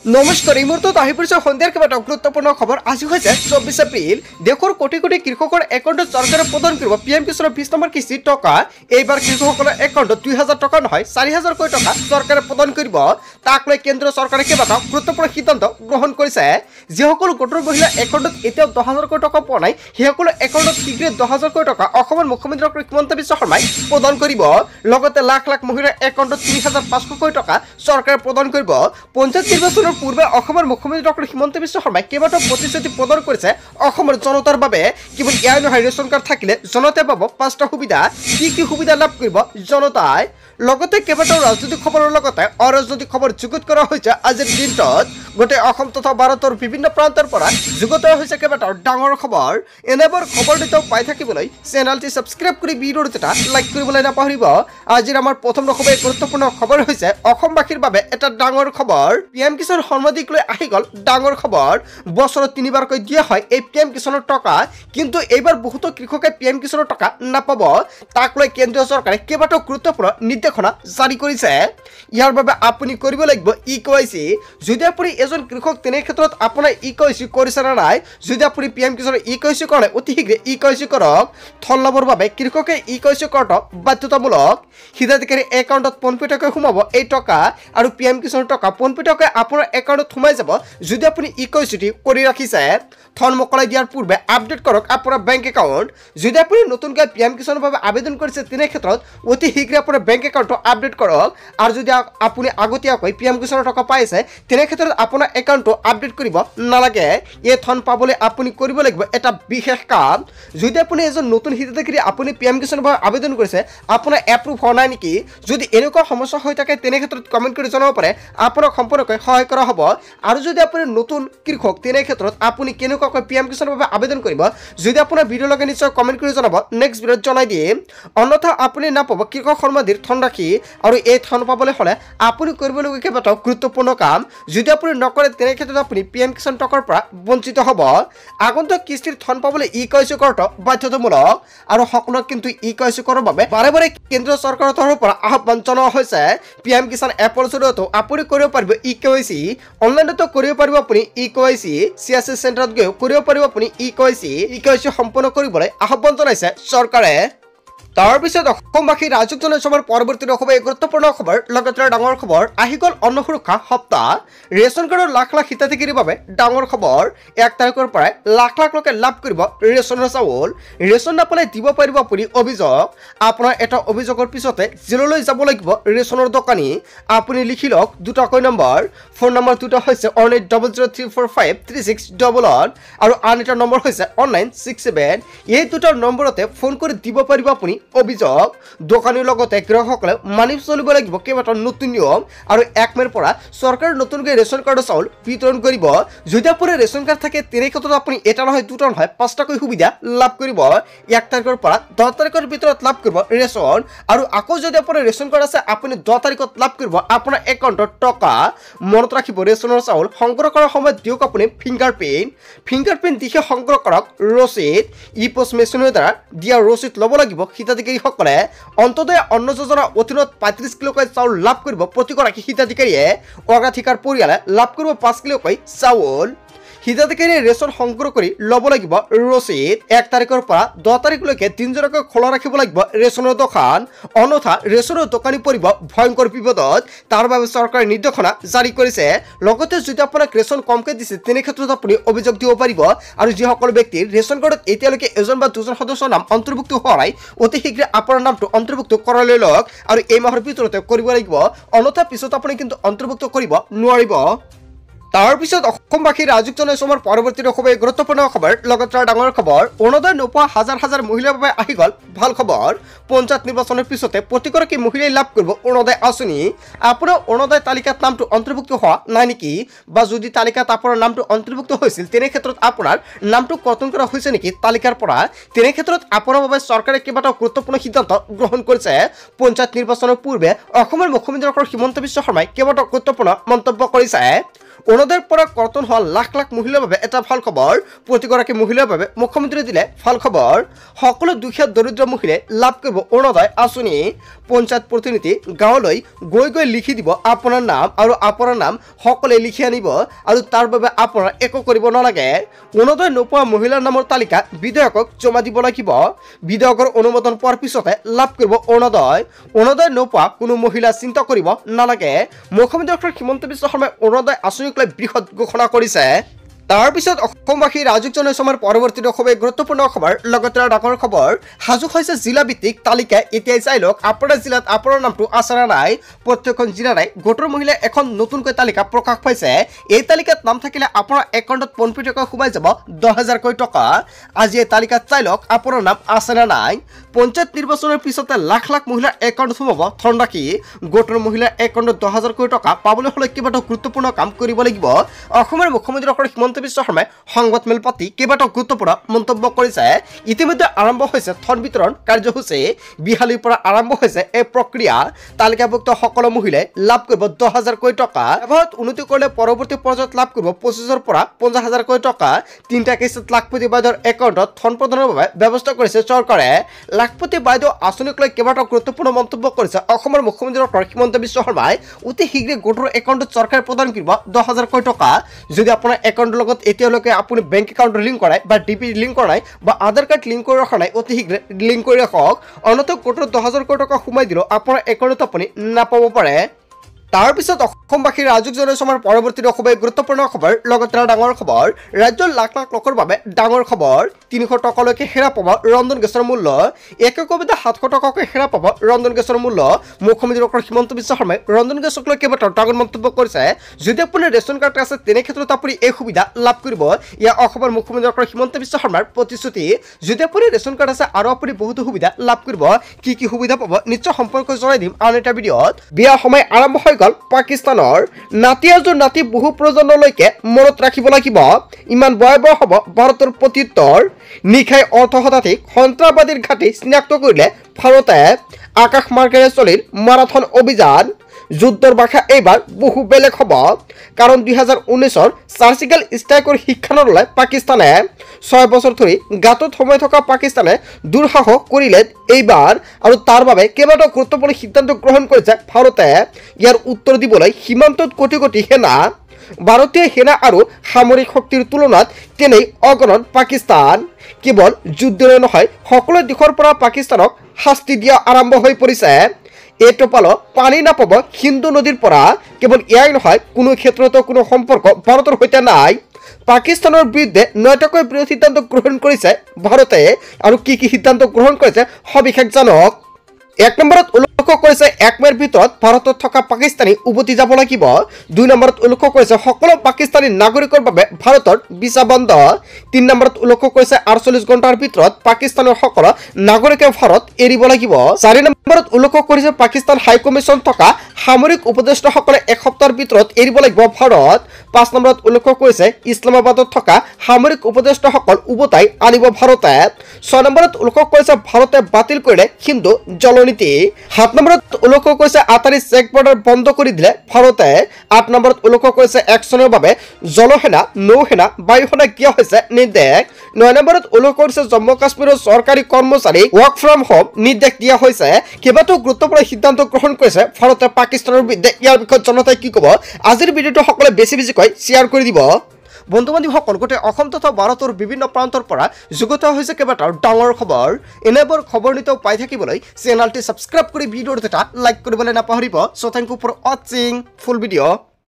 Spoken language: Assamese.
নমস্কাৰ এই মুহূৰ্তত আহি পৰিছে সন্ধিয়াৰ কেইবাটাও গুৰুত্বপূৰ্ণ খবৰ। আজি হৈছে 24 এপ্ৰিল। দেশৰ কোটি কোটি কৃষকৰ একাউণ্টত চৰকাৰে প্ৰদান কৰিব পিএম কিষাণৰ 20 নম্বৰ কিস্তিৰ টকা। এইবাৰ কৃষকসকলৰ একাউণ্টত 2000 টকা নহয় 4000 কৈ টকা চৰকাৰে প্ৰদান কৰিব। তাক লৈ কেন্দ্ৰীয় চৰকাৰে কেইবাটাও গুৰুত্বপূৰ্ণ সিদ্ধান্ত গ্ৰহণ কৰিছে। যিসকল গোটৰ মহিলাৰ একাউণ্টত এতিয়াও 10000 কৈ টকা পোৱা নাই সেইসকলৰ একাউণ্টত শীঘ্ৰে 10000 কৈ টকা অসমৰ মুখ্যমন্ত্ৰী ডক্টৰ হিমন্ত বিশ্ব শৰ্মাই প্ৰদান কৰিব। লগতে লাখ লাখ মহিলাৰ একাউণ্টত 3500 কৈ টকা চৰকাৰে প্ৰদান কৰিব। পঞ্চায়ত নিৰ্বাচনৰ পূৰ্বে অসমৰ মুখ্যমন্ত্ৰী ডক্টৰ হিমন্ত বিশ্ব শৰ্মাই কেইবাটাও প্ৰতিশ্ৰুতি প্ৰদান কৰিছে অসমৰ জনতাৰ বাবে। কেৱল এয়াই নহয়, ৰেচন কাৰ্ড থাকিলে জনতাই পাব 5টা সুবিধা। কি সুবিধা লাভ কৰিব জনতাই? লগতে কেইবাটাও ৰাজনৈতিক খবৰৰ লগতে অৰাজনৈতিক খবৰ যুগুত কৰা হৈছে আজিৰ দিনটোত। গোটেই অসম তথা ভাৰতৰ বিভিন্ন প্ৰান্তৰ পৰা যুগুত হৈছে কেইবাটাও ডাঙৰ খবৰ। এনেবোৰ খবৰ নিতৌ পাই থাকিবলৈ চেনেলটি ছাবস্ক্ৰাইব কৰি ভিডিঅ'টো এটা লাইক কৰিবলৈ নাপাহৰিব। আজিৰ আমাৰ প্ৰথম খুবেই গুৰুত্বপূৰ্ণ খবৰ হৈছে অসমবাসীৰ বাবে এটা ডাঙৰ খবৰ। পিএম কিষাণ সৰ্বাধিক লৈ আহি গ'ল ডাঙৰ খবৰ। বছৰত 3বাৰকৈ দিয়া হয় এই পিএম কিষাণৰ টকা, কিন্তু এইবাৰ বহুতো কৃষকে পিএম কিষাণৰ টকা নাপাব। তাক লৈ কেন্দ্ৰীয় চৰকাৰে কেইবাটাও গুৰুত্বপূৰ্ণ নিৰ্দেশনা জাৰি কৰিছে। ইয়াৰ বাবে আপুনি কৰিব লাগিব EKYC। যদি আপুনি এজন কৃষক তেনে ক্ষেত্ৰত আপোনাৰ EKYC কৰিছে নে নাই? যদি আপুনি পিএম কিষাণৰ EKYC কৰে অতি শীঘ্ৰে EKYC কৰক। থল লাভৰ বাবে কৃষকে EKYC কৰাটো বাধ্যতামূলক। হিতাধিকাৰী একাউণ্টত পোনপটীয়াকৈ সোমাব এই টকা আৰু পিএম কিষাণৰ টকা পোনপটীয়াকৈ আপোনাৰ একাউণ্টত সোমাই যাব যদি আপুনি EKYC কৰি ৰাখিছে। ধন মোকলাই দিয়াৰ পূৰ্বে আপডেট কৰক আপোনাৰ বেংক একাউণ্ট। যদি আপুনি নতুনকৈ পিএম কিষাণৰ বাবে আবেদন কৰিছে তেনে ক্ষেত্ৰত অতি শীঘ্ৰে আপোনাৰ বেংক একাউণ্টটো আপডেট কৰক। আৰু যদি আপুনি আগতীয়াকৈ পিএম কিষাণৰ টকা পাইছে তেনে ক্ষেত্ৰত আপোনাৰ একাউণ্টটো আপডেট কৰিব নালাগে। এই ধন পাবলৈ আপুনি কৰিব লাগিব এটা বিশেষ কাম। যদি আপুনি এজন নতুন হিতাধিকাৰী আপুনি পিএম কিষাণৰ বাবে আবেদন কৰিছে আপোনাৰ এপ্ৰুভ হোৱা নাই নেকি? যদি এনেকুৱা সমস্যা হৈ থাকে তেনে ক্ষেত্ৰত কমেণ্ট কৰি জনাব পাৰে, আপোনাক সম্পূৰ্ণকৈ সহায় কৰা হ'ব। আৰু যদি আপুনি নতুন কৃষক তেনে ক্ষেত্ৰত আপুনি কেনেকুৱাকৈ পিএম কিষাণৰ বাবে আবেদন কৰিব যদি আপোনাৰ ভিডিঅ' লাগে নিশ্চয় কমেণ্ট কৰি জনাব, নেক্সট ভিডিঅ'ত জনাই দিম। অন্যথা আপুনি নাপাব কৃষক সন্মানিধিৰ ধনৰাশি। আৰু এই ধন পাবলৈ হ'লে আপুনি কৰিবলগীয়া কেইবাটাও গুৰুত্বপূৰ্ণ কাম। যদি আপুনি নকৰে তেনে ক্ষেত্ৰত আপুনি পিএম কিষাণ টকাৰ পৰা বঞ্চিত হ'ব। আগন্তুক কিস্তিৰ ধন পাবলৈ EKYC কৰাটো বাধ্যতামূলক আৰু সকলোক কিন্তু EKYC কৰাৰ বাবে বাৰে বাৰে কেন্দ্ৰীয় চৰকাৰৰ তৰফৰ পৰা আহ্বান জনোৱা হৈছে। পিএম কিষাণ এপৰ জৰিয়তেও আপুনি কৰিব পাৰিব EKYC। অনলাইনতো কৰিব পাৰিব আপুনি EKYC। CSC চেণ্টাৰত গৈও কৰিব পাৰিব আপুনি EKYC সম্পূৰ্ণ কৰিবলৈ আহ্বান জনাইছে চৰকাৰে। তাৰপিছত অসমবাসী ৰাজুক জনাইছে আমাৰ পৰৱৰ্তী খুবেই গুৰুত্বপূৰ্ণ খবৰ। লগতে ডাঙৰ খবৰ আহি গ'ল অন্ন সুৰক্ষা সপ্তাহ। ৰেচন কাৰ্ডৰ লাখ লাখ হিতাধিকাৰীৰ বাবে ডাঙৰ খবৰ। 1 তাৰিখৰ পৰাই লাখ লাখ লোকে লাভ কৰিব ৰেচনৰ চাউল। ৰেচন নাপালে দিব পাৰিব আপুনি অভিযোগ। আপোনাৰ এটা অভিযোগৰ পিছতে জেললৈ যাব লাগিব ৰেচনৰ দোকানী। আপুনি লিখি লওক দুটাকৈ নম্বৰ। ফোন নম্বৰ দুটা হৈছে 1800345368 আৰু আন এটা নম্বৰ হৈছে 1967। এই দুটা নম্বৰতে ফোন কৰি দিব পাৰিব আপুনি অভিযোগ। দোকানীৰ লগতে গ্ৰাহকসকলে মানি চলিব লাগিব কেইবাটাও নতুন নিয়ম। আৰু 1 মেৰ পৰা চৰকাৰে নতুনকৈ ৰেচন কাৰ্ডৰ চাউল বিতৰণ কৰিব। যদি আপোনাৰ ৰেচন কাৰ্ড থাকে তেনে ক্ষেত্ৰত আপুনি এটা নহয় দুটা নহয় 5টাকৈ সুবিধা লাভ কৰিব। 1 তাৰিখৰ পৰা 10 তাৰিখৰ ভিতৰত লাভ কৰিব ৰেচন। আৰু আকৌ যদি আপোনাৰ ৰেচন কাৰ্ড আছে আপুনি 10 তাৰিখত লাভ কৰিব আপোনাৰ একাউণ্টত টকা। মনত ৰাখিব ৰেচনৰ চাউল সংগ্ৰহ কৰাৰ সময়ত দিয়ক আপুনি ফিংগাৰপ্ৰিণ্ট দিশে সংগ্ৰহ কৰক ৰচিদ। E-পোষ্ট মেচিনৰ দ্বাৰা দিয়া ৰচিদ ল'ব লাগিব হিতাধিকাৰীসকলে। অন্তোদয় অন্ন যোজনাৰ অধীনত 35 কিলোকৈ চাউল লাভ কৰিব প্ৰতিগৰাকী হিতাধিকাৰীয়ে। অগ্ৰাধিকাৰ পৰিয়ালে লাভ কৰিব 5 কিলোকৈ চাউল। হিতাধিকাৰীয়ে ৰেচন সংগ্ৰহ কৰি ল'ব লাগিব ৰচিদ। 1 তাৰিখৰ পৰা 10 তাৰিখলৈকে দিনজোৰাকৈ খোলা ৰাখিব লাগিব ৰেচনৰ দোকান। অন্যথা ৰেচনৰ দোকানী পৰিব ভয়ংকৰ বিপদত। তাৰ বাবে চৰকাৰে নিৰ্দেশনা জাৰি কৰিছে। লগতে যদি আপোনাক ৰেচন কমকৈ দিছে তেনে ক্ষেত্ৰত আপুনি অভিযোগ দিব পাৰিব। আৰু যিসকল ব্যক্তিৰ ৰেচন কাৰ্ডত এতিয়ালৈকে এজন বা দুজন সদস্যৰ নাম অন্তৰ্ভুক্ত হোৱা নাই অতি শীঘ্ৰে আপোনাৰ নামটো অন্তৰ্ভুক্ত কৰাই লৈ লওক। আৰু এই মাহৰ ভিতৰতে কৰিব লাগিব, অন্যথা পিছত আপুনি কিন্তু অন্তৰ্ভুক্ত কৰিব নোৱাৰিব। তাৰপিছত অসমবাসী ৰাজুক জনাইছো আমাৰ পৰৱৰ্তী খুবেই গুৰুত্বপূৰ্ণ খবৰ। লগতে ডাঙৰ খবৰ অৰুণোদয় নোপোৱা হাজাৰ হাজাৰ মহিলাৰ বাবে আহি গ'ল ভাল খবৰ। পঞ্চায়ত নিৰ্বাচনৰ পিছতে প্ৰতিগৰাকী মহিলাই লাভ কৰিব অৰুণোদয় আঁচনি। আপোনাৰ অৰুণোদয় তালিকাত নামটো অন্তৰ্ভুক্ত হোৱা নাই নেকি? বা যদি তালিকাত আপোনাৰ নামটো অন্তৰ্ভুক্ত হৈছিল তেনে ক্ষেত্ৰত আপোনাৰ নামটো কৰ্তন কৰা হৈছে নেকি তালিকাৰ পৰা? তেনে ক্ষেত্ৰত আপোনাৰ বাবে চৰকাৰে কেইবাটাও গুৰুত্বপূৰ্ণ সিদ্ধান্ত গ্ৰহণ কৰিছে। পঞ্চায়ত নিৰ্বাচনৰ পূৰ্বে অসমৰ মুখ্যমন্ত্ৰী ডক্টৰ হিমন্ত বিশ্ব শৰ্মাই কেইবাটাও গুৰুত্বপূৰ্ণ মন্তব্য কৰিছে। অৰুণোদয়ৰ পৰা কৰ্তন হোৱা লাখ লাখ মহিলাৰ বাবে এটা ভাল খবৰ প্ৰতিগৰাকী মহিলাৰ বাবে মুখ্যমন্ত্ৰীয়ে দিলে ভাল খবৰ সকলো দুখীয়া দৰিদ্ৰ মহিলাই লাভ কৰিব অৰুণোদয় আঁচনি পঞ্চায়ত প্ৰতিনিধি গাঁৱলৈ গৈ লিখি দিব আপোনাৰ নাম আৰু আপোনাৰ নাম সকলোৱে লিখি আনিব আৰু তাৰ বাবে আপোনাৰ একো কৰিব নালাগে অৰুণোদয় নোপোৱা মহিলাৰ নামৰ তালিকা বিধায়কক জমা দিব লাগিব বিধায়কৰ অনুমোদন পোৱাৰ পিছতে লাভ কৰিব অৰুণোদয় নোপোৱা কোনো মহিলা চিন্তা কৰিব নালাগে মুখ্যমন্ত্ৰী ডক্টৰ হিমন্ত বিশ্ব শৰ্মাই অৰুণোদয় আঁচনিক লৈ বৃহৎ ঘোষণা কৰিছে তাৰ পিছত অসমবাসী ৰাজুক জনাই সমাৰ পৰৱৰ্তী খুবেই গুৰুত্বপূৰ্ণ খবৰ লগতে ডাঙৰ খবৰ হাজুক হৈছে জিলা ভিত্তিক তালিকা এতিয়াই চাই লওক আপোনাৰ জিলাত আপোনাৰ নামটো আছে না নাই প্ৰত্যেকখন জিলাৰে গোটৰ মহিলা এখন নতুনকৈ তালিকা প্ৰকাশ পাইছে এই তালিকাত নাম থাকিলে আপোনাৰ একাউণ্টত পোনপটীয়াকৈ সোমাই যাব 10,000 টকা আজি এই তালিকাত চাই লওক আপোনাৰ নাম আছে না নাই পঞ্চায়ত নিৰ্বাচনৰ পিছতে লাখ লাখ মহিলাৰ একাউণ্টত সোমাব ধন ৰাখি গোটৰ মহিলাৰ একাউণ্টত 10,000 টকা পাবলৈ হলে কেইবাটাও গুৰুত্বপূৰ্ণ কাম কৰিব লাগিব অসমৰ মুখ্যমন্ত্ৰী ডক্টৰ হিমন্ত বিশ্ব শৰ্মাই সংবাদ মেল পাতি কেইবাটাও গুৰুত্বপূৰ্ণ মন্তব্য কৰিছে ইতিমধ্যে আৰম্ভ হৈছে ধন বিতৰণ কাৰ্যসূচী বিহালীৰ পৰা আৰম্ভ হৈছে এই প্ৰক্ৰিয়া তালিকাভুক্ত সকলো মহিলাই লাভ কৰিব 10,000 টকা এবাৰত উন্নতি কৰিলে পৰৱৰ্তী পৰ্যায়ত লাভ কৰিব 25,000 পৰা 50,000 টকা তিনিটা কিস্তিত লাখপতি বাইদেউৰ একাউণ্টত ধন প্ৰদানৰ বাবে ব্যৱস্থা কৰিছে চৰকাৰে লাখপতি বাইদেউ আঁচনিক লৈ কেইবাটাও গুৰুত্বপূৰ্ণ মন্তব্য কৰিছে অসমৰ মুখ্যমন্ত্ৰী ডক্টৰ হিমন্ত বিশ্ব শৰ্মাই অতি শীঘ্ৰে গোটৰ একাউণ্টত চৰকাৰে প্ৰদান কৰিব 10,000 টকা যদি আপোনাৰ একাউণ্টৰ লগত এতিয়ালৈকে আপুনি বেংক একাউণ্ট লিংক কৰাই বা ডিপি লিংক কৰাই বা আধাৰ কাৰ্ড লিংক কৰি ৰখা নাই অতি শীঘ্ৰে লিংক কৰি ৰাখক অন্যথা গোটৰ 10,000 টকা সোমাই দিলেও আপোনাৰ একাউণ্টত আপুনি নাপাব পাৰে তাৰ পিছত অসমবাসী ৰাজুক জনাই সমাৰ পৰৱৰ্তী খুবেই গুৰুত্বপূৰ্ণ খবৰ লগতে ডাঙৰ খবৰ ৰাজ্যৰ লাখ লাখ লোকৰ বাবে ডাঙৰ খবৰ 300 টকালৈকে হেৰা পাব ৰন্ধন গেছৰ মূল্য এককভাৱে 700 টকাকৈ হেৰা পাব ৰন্ধন গেছৰ মূল্য মুখ্যমন্ত্ৰী ডক্টৰ হিমন্ত বিশ্ব শৰ্মাই ৰন্ধন গেছক লৈ কেইবাটাও ডাঙৰ মন্তব্য কৰিছে যদি আপোনাৰ ৰেচন কাৰ্ড আছে তেনে ক্ষেত্ৰত আপুনি এই সুবিধা লাভ কৰিব ইয়া অসমৰ মুখ্যমন্ত্ৰী ডক্টৰ হিমন্ত বিশ্ব শৰ্মাৰ প্ৰতিশ্ৰুতি যদি আপোনাৰ ৰেচন কাৰ্ড আছে আৰু আপুনি বহুতো সুবিধা লাভ কৰিব কি সুবিধা পাব নিশ্চয় সম্পৰ্ক জনাই দিম আন এটা ভিডিঅ'ত বিয়া সময় আৰম্ভ হৈ পাকিস্তানৰ নাতি আজৰ নাতি বহু প্ৰজন্মলৈকে মনত ৰাখিব লাগিব ইমান ভয়াৱহ হ'ব ভাৰতৰ প্ৰত্যুত্তৰ নিখাই অৰ্থহতাধিক সন্ত্ৰাসবাদীৰ ঘাটি চিনাক্ত কৰিলে ভাৰতে আকাশ মাৰ্গেৰে চলিল মাৰাথন অভিযান যুদ্ধৰ ভাষা এইবাৰ বহু বেলেগ হ'ব কাৰণ 2019ৰ সাৰ্জিকেল ষ্ট্ৰাইকৰ শিক্ষা নলয় পাকিস্তানে 6 বছৰ ধৰি গাঁতত সোমাই থকা পাকিস্তানে দুঃসাহস কৰিলে এইবাৰ আৰু তাৰ বাবে কেইবাটাও গুৰুত্বপূৰ্ণ সিদ্ধান্ত গ্ৰহণ কৰিছে ভাৰতে ইয়াৰ উত্তৰ দিবলৈ সীমান্তত কোটি কোটি সেনা ভাৰতীয় সেনা আৰু সামৰিক শক্তিৰ তুলনাত তেনেই অগণন পাকিস্তান কেৱল যুদ্ধৰে নহয় সকলো দিশৰ পৰা পাকিস্তানক শাস্তি দিয়া আৰম্ভ হৈ পৰিছে এইটো পালো পানী নাপাব হিন্দু নদীৰ পৰা কেৱল ইয়াই নহয় কোনো ক্ষেত্ৰতো কোনো সম্পৰ্ক ভাৰতৰ সৈতে নাই পাকিস্তানৰ বিৰুদ্ধে 9টাকৈ বিৰোধ সিদ্ধান্ত গ্ৰহণ কৰিছে ভাৰতে আৰু কি সিদ্ধান্ত গ্ৰহণ কৰিছে সবিশেষ জানক 1 নম্বৰত উল্লেখ কৰিছে 1 মেৰ ভিতৰত ভাৰতত থকা পাকিস্তানী উভতি যাব লাগিব 2 নম্বৰত উল্লেখ কৰিছে সকলো পাকিস্তানী নাগৰিকৰ বাবে ভাৰতৰ ভিসা বন্ধ 3 নম্বৰত উল্লেখ কৰিছে 48 ঘণ্টাৰ ভিতৰত পাকিস্তানৰ সকলো নাগৰিকে ভাৰত এৰিব লাগিব 4 নম্বৰত উল্লেখ কৰিছে পাকিস্তান হাই কমিছন থকা সামৰিক উপদেষ্টাসকলে এক সপ্তাহৰ ভিতৰত এৰিব লাগিব ভাৰত 5 নম্বৰত উল্লেখ কৰিছে ইছলামাবাদত থকা সামৰিক উপদেষ্টাসকল উভতাই আনিব ভাৰতে 6 নম্বৰত উল্লেখ কৰিছে ভাৰতে বাতিল কৰিলে হিন্দু জলনীতি 7 নম্বৰত উল্লেখ কৰিছে আটাৰী চেক বৰ্ডাৰ বন্ধ কৰি দিলে ভাৰতে 8 নম্বৰত উল্লেখ কৰিছে একচনৰ বাবে জলসেনা নৌসেনা বায়ুসেনা দিয়া হৈছে নিৰ্দেশ 9 নম্বৰত উল্লেখ কৰিছে জম্মু কাশ্মীৰৰ চৰকাৰী কৰ্মচাৰী ৱৰ্ক ফ্ৰম হোম নিৰ্দেশ দিয়া হৈছে কেইবাটাও গুৰুত্বপূৰ্ণ সিদ্ধান্ত গ্ৰহণ কৰিছে ভাৰতে পাকিস্তানৰ বিৰুদ্ধে ইয়াৰ বিষয়ে জনতাই কি ক'ব আজিৰ ভিডিঅ'টো সকলোৱে বেছিকৈ শ্বেয়াৰ কৰি দিব বন্ধু বান্ধৱীসকল গোটেই অসম তথা ভাৰতৰ বিভিন্ন প্ৰান্তৰ পৰা যুগত হৈছে কেইবাটাও ডাঙৰ খবৰ এনেবোৰ খবৰ নিতৌ পাই থাকিবলৈ চেনেলটি সাবস্ক্ৰাইব কৰি ভিডিঅ'টো এটা লাইক কৰিবলৈ নাপাহৰিব so thank you for watching full video'